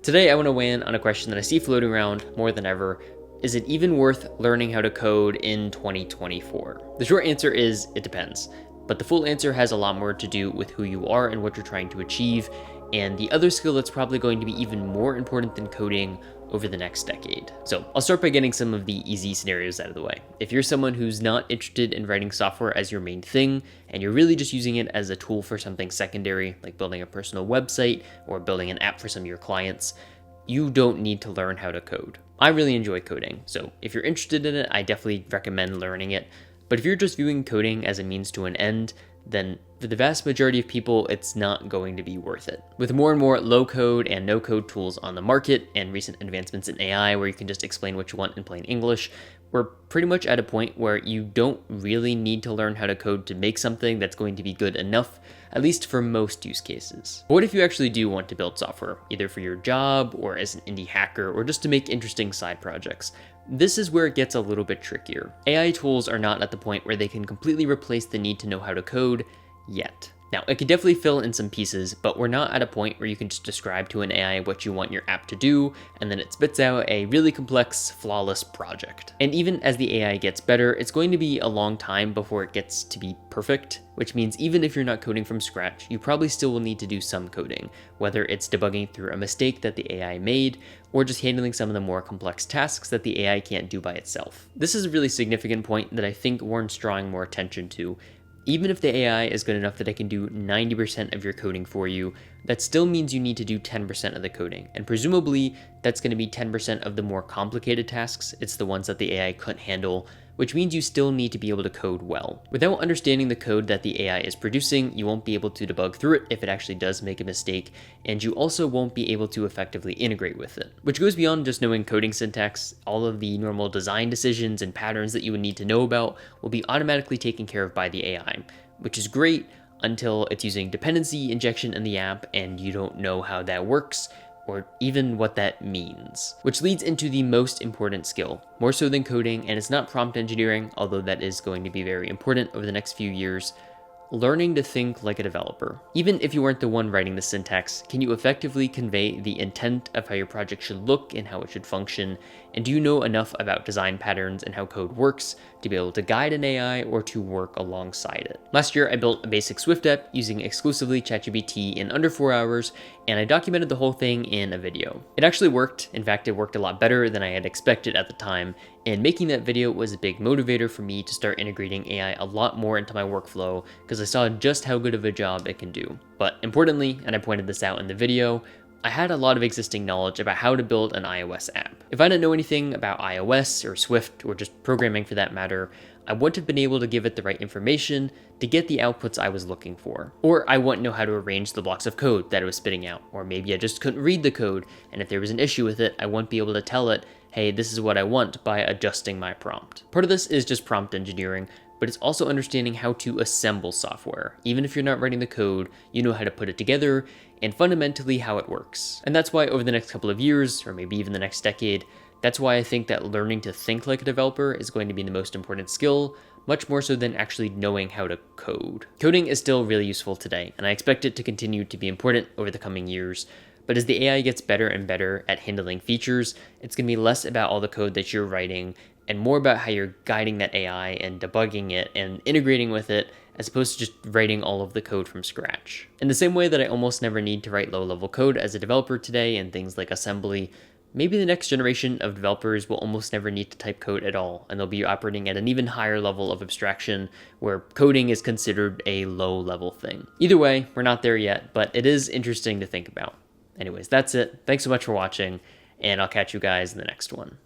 Today, I want to weigh in on a question that I see floating around more than ever. Is it even worth learning how to code in 2024? The short answer is it depends, but the full answer has a lot more to do with who you are and what you're trying to achieve, and the other skill that's probably going to be even more important than coding over the next decade. So I'll start by getting some of the easy scenarios out of the way. If you're someone who's not interested in writing software as your main thing, and you're really just using it as a tool for something secondary, like building a personal website or building an app for some of your clients, you don't need to learn how to code. I really enjoy coding, so if you're interested in it, I definitely recommend learning it. But if you're just viewing coding as a means to an end, then for the vast majority of people, it's not going to be worth it. With more and more low-code and no-code tools on the market and recent advancements in AI where you can just explain what you want in plain English, we're pretty much at a point where you don't really need to learn how to code to make something that's going to be good enough, at least for most use cases. But what if you actually do want to build software, either for your job or as an indie hacker or just to make interesting side projects? This is where it gets a little bit trickier. AI tools are not at the point where they can completely replace the need to know how to code yet. Now, it could definitely fill in some pieces, but we're not at a point where you can just describe to an AI what you want your app to do, and then it spits out a really complex, flawless project. And even as the AI gets better, it's going to be a long time before it gets to be perfect, which means even if you're not coding from scratch, you probably still will need to do some coding, whether it's debugging through a mistake that the AI made, or just handling some of the more complex tasks that the AI can't do by itself. This is a really significant point that I think warrants drawing more attention to. Even if the AI is good enough that it can do 90% of your coding for you, that still means you need to do 10% of the coding. And presumably, that's going to be 10% of the more complicated tasks. It's the ones that the AI couldn't handle, which means you still need to be able to code well. Without understanding the code that the AI is producing, you won't be able to debug through it if it actually does make a mistake, and you also won't be able to effectively integrate with it. Which goes beyond just knowing coding syntax. All of the normal design decisions and patterns that you would need to know about will be automatically taken care of by the AI, which is great until it's using dependency injection in the app and you don't know how that works, or even what that means. Which leads into the most important skill, more so than coding, and it's not prompt engineering, although that is going to be very important over the next few years. Learning to think like a developer. Even if you weren't the one writing the syntax, can you effectively convey the intent of how your project should look and how it should function? And do you know enough about design patterns and how code works to be able to guide an AI or to work alongside it? Last year, I built a basic Swift app using exclusively ChatGPT in under 4 hours, and I documented the whole thing in a video. It actually worked. In fact, it worked a lot better than I had expected at the time, and making that video was a big motivator for me to start integrating AI a lot more into my workflow because I saw just how good of a job it can do. But importantly, and I pointed this out in the video, I had a lot of existing knowledge about how to build an iOS app. If I didn't know anything about iOS or Swift or just programming for that matter, I wouldn't have been able to give it the right information to get the outputs I was looking for. Or I wouldn't know how to arrange the blocks of code that it was spitting out. Or maybe I just couldn't read the code, and if there was an issue with it, I wouldn't be able to tell it, hey, this is what I want, by adjusting my prompt. Part of this is just prompt engineering, but it's also understanding how to assemble software. Even if you're not writing the code, you know how to put it together and fundamentally how it works. And that's why over the next couple of years, or maybe even the next decade, that's why I think that learning to think like a developer is going to be the most important skill, much more so than actually knowing how to code. Coding is still really useful today, and I expect it to continue to be important over the coming years. But as the AI gets better and better at handling features, it's going to be less about all the code that you're writing and more about how you're guiding that AI and debugging it and integrating with it, as opposed to just writing all of the code from scratch. In the same way that I almost never need to write low-level code as a developer today in things like assembly, maybe the next generation of developers will almost never need to type code at all, and they'll be operating at an even higher level of abstraction where coding is considered a low-level thing. Either way, we're not there yet, but it is interesting to think about. Anyways, that's it. Thanks so much for watching, and I'll catch you guys in the next one.